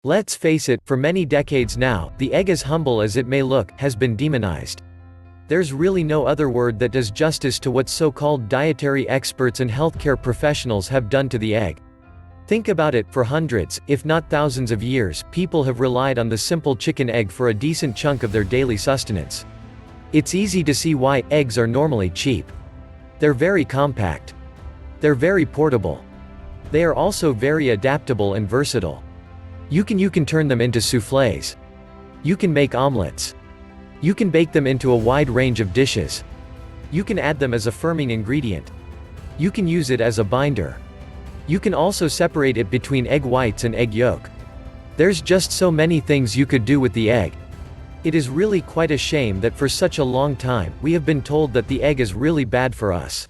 Let's face it, for many decades now, the egg, as humble as it may look, has been demonized. There's really no other word that does justice to what so-called dietary experts and healthcare professionals have done to the egg. Think about it, for hundreds, if not thousands of years, people have relied on the simple chicken egg for a decent chunk of their daily sustenance. It's easy to see why eggs are normally cheap. They're very compact. They're very portable. They are also very adaptable and versatile. You can turn them into soufflés. You can make omelets. You can bake them into a wide range of dishes. You can add them as a firming ingredient. You can use it as a binder. You can also separate it between egg whites and egg yolk. There's just so many things you could do with the egg. It is really quite a shame that for such a long time, we have been told that the egg is really bad for us.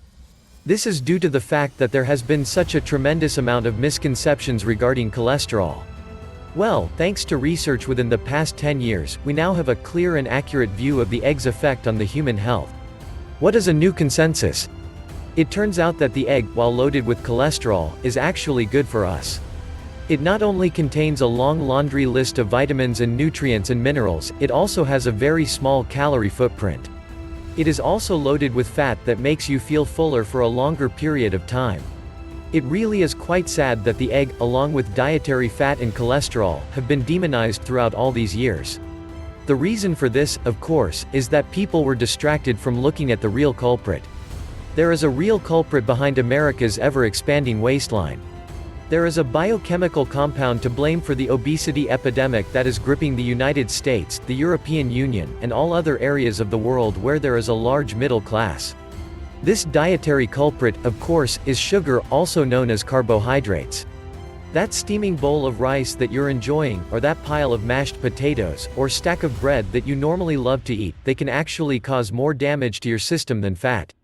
This is due to the fact that there has been such a tremendous amount of misconceptions regarding cholesterol. Well, thanks to research within the past 10 years, we now have a clear and accurate view of the egg's effect on the human health. What is a new consensus? It turns out that the egg, while loaded with cholesterol, is actually good for us. It not only contains a long laundry list of vitamins and nutrients and minerals, it also has a very small calorie footprint. It is also loaded with fat that makes you feel fuller for a longer period of time. It really is quite sad that the egg, along with dietary fat and cholesterol, have been demonized throughout all these years. The reason for this, of course, is that people were distracted from looking at the real culprit. There is a real culprit behind America's ever-expanding waistline. There is a biochemical compound to blame for the obesity epidemic that is gripping the United States, the European Union, and all other areas of the world where there is a large middle class. This dietary culprit, of course, is sugar, also known as carbohydrates. That steaming bowl of rice that you're enjoying, or that pile of mashed potatoes, or stack of bread that you normally love to eat, they can actually cause more damage to your system than fat.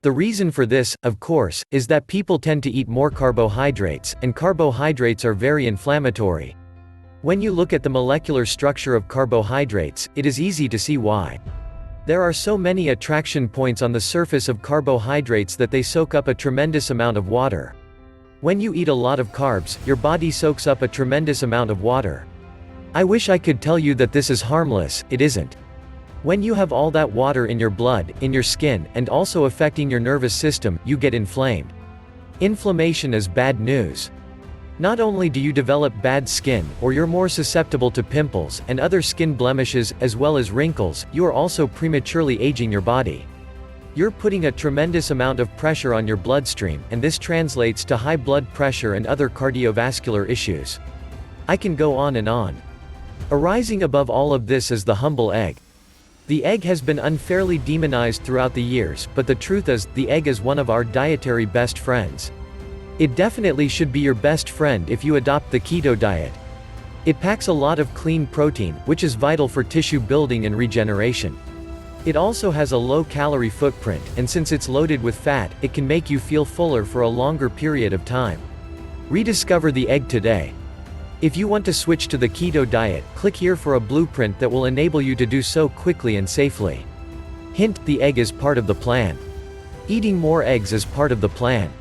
The reason for this, of course, is that people tend to eat more carbohydrates, and carbohydrates are very inflammatory. When you look at the molecular structure of carbohydrates, it is easy to see why. There are so many attraction points on the surface of carbohydrates that they soak up a tremendous amount of water. When you eat a lot of carbs, your body soaks up a tremendous amount of water. I wish I could tell you that this is harmless, it isn't. When you have all that water in your blood, in your skin, and also affecting your nervous system, you get inflamed. Inflammation is bad news. Not only do you develop bad skin, or you're more susceptible to pimples, and other skin blemishes, as well as wrinkles, you are also prematurely aging your body. You're putting a tremendous amount of pressure on your bloodstream, and this translates to high blood pressure and other cardiovascular issues. I can go on and on. Arising above all of this is the humble egg. The egg has been unfairly demonized throughout the years, but the truth is, the egg is one of our dietary best friends. It definitely should be your best friend if you adopt the keto diet. It packs a lot of clean protein, which is vital for tissue building and regeneration. It also has a low calorie footprint, and since it's loaded with fat, it can make you feel fuller for a longer period of time. Rediscover the egg today. If you want to switch to the keto diet, click here for a blueprint that will enable you to do so quickly and safely. Hint: the egg is part of the plan. Eating more eggs is part of the plan.